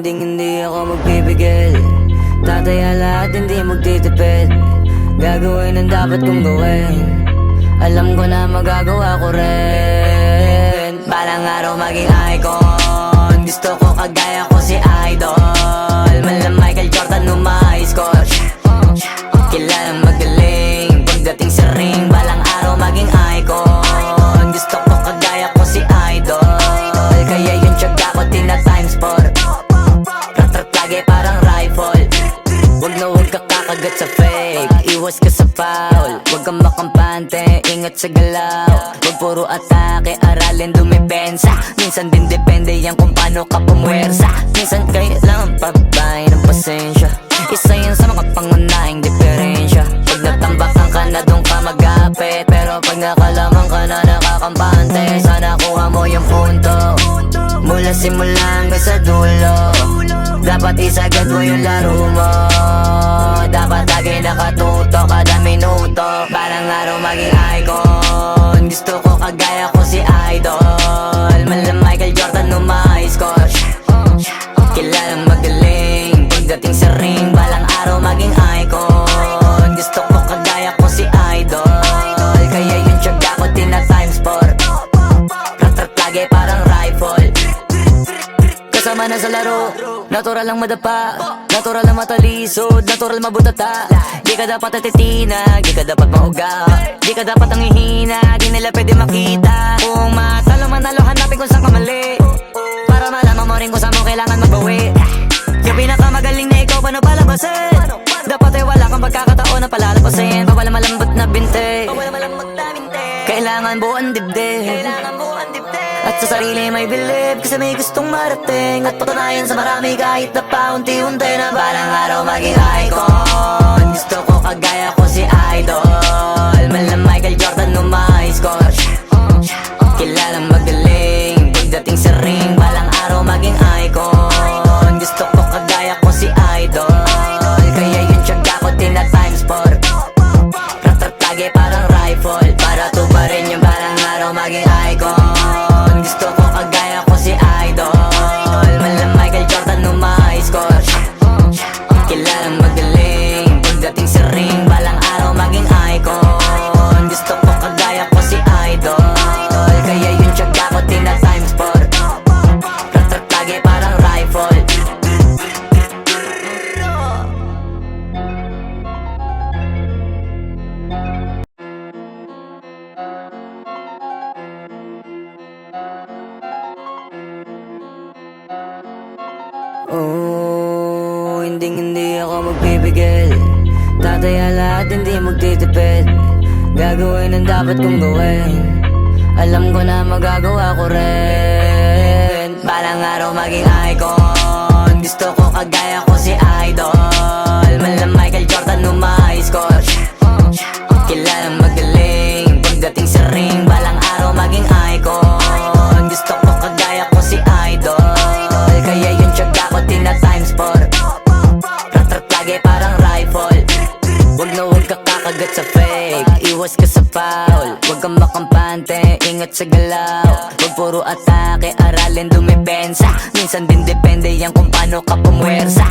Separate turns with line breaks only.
hindi ako magpipigil. Tataya lahat, hindi magtitipid. Gagawin ang dapat kong gawin. Alam ko na magagawa ko rin. Balang araw maging icon. Gusto ko kagaya ko si Idol. Mala Michael Jordan umay-score. Kilalang magaling pagdating sa ring. Balang araw maging icon. Gusto ko kagaya ko si Idol. Kaya yung tiyaga ko tina-times 4. Rat-rat lagi parang rifle. Wag na wag ka kakagat sa fake. Iwas ka sa foul. Wag kang makampante, ingat sa galaw. Wag puro atake, aralin dumipensa. Minsan din depende yan kung paano ka pumwersa. Minsan kailangan pabay ng pasensya. Isa yan sa mga pangunahing diferensya. Pag natambakan ka na doon ka mag-apit. Pero pag nakalaman ka na nakakampante, sana kuha mo yung punto. Mula simula hanggang sa dulo. Dapat isagad mo yung laro mo. Dapat lagi nakatuto kada minuto. Parang araw maging icon. Gusto ko kagaya ko si Idol. Mala Michael Jordan umay-score. Kilalang magaling pagdating sa ring. Balang araw maging icon. Gusto ko kagaya ko si Idol. Kaya yung tiyaga ko tina-times 4. Rat-rat lagi parang rifle. Kasama na sa laro, natural lang madapa, natural lang matalisod, natural mabutata. Di ka dapat atitina, di ka dapat mauga, di ka dapat ang ihina, di nila pwede makita. Kung matalo manalo, hanapin kung saan ka mali, para malaman mo rin kung saan mo kailangan magbawi. Yung pinakamagaling na ikaw, paano palabasin? Dapat ay wala kang pagkakataon na palalapasin. Bawal malambot na binte, kailangan buuan dibdib. At sa sarili may believe, kasi may gustong marating. At patunayan sa marami kahit na paunti-unti na balang araw maging icon. Gusto ko kagaya ko si Idol. Mala Michael Jordan umay-score. Kilalang magaling pagdating sa ring. Balang araw maging icon. Gusto ko kagaya ko si Idol. Kaya yung tiyaga ko tina-times 4. Rat-rat lagi parang rifle. Para tubarin yung balang araw maging icon. Gusto ko kagaya ko si Idol. Mala Michael Jordan umay-score. Kilalang magaling pagdating sa ring. Balang araw maging icon. Gusto ko kagaya ko si Idol. Kaya yung tiyaga ko tina-times 4. Rat-rat lagi parang rifle. Oh, hindi ako magpipigil. Tataya lahat, hindi magtitipid. Gagawin ang dapat kong gawin. Alam ko na magagawa ko rin. Balang araw maging icon. Gusto ko kagaya ko si Idol. Mala Michael Jordan umay-score. Kilalang magaling pagdating sa ring. Balang araw maging icon. Gusto ko kagaya ko si Idol. Kaya yung tiyaga ko tina-times 4. Rat-rat lagi parang rifle. Wag na wag ka kakagat sa fake. Iwas ka sa foul. Wag kang makampante, ingat sa galaw. Wag puro atake, aralin dumipensa. Minsan din depende yan kung paano ka pumwersa.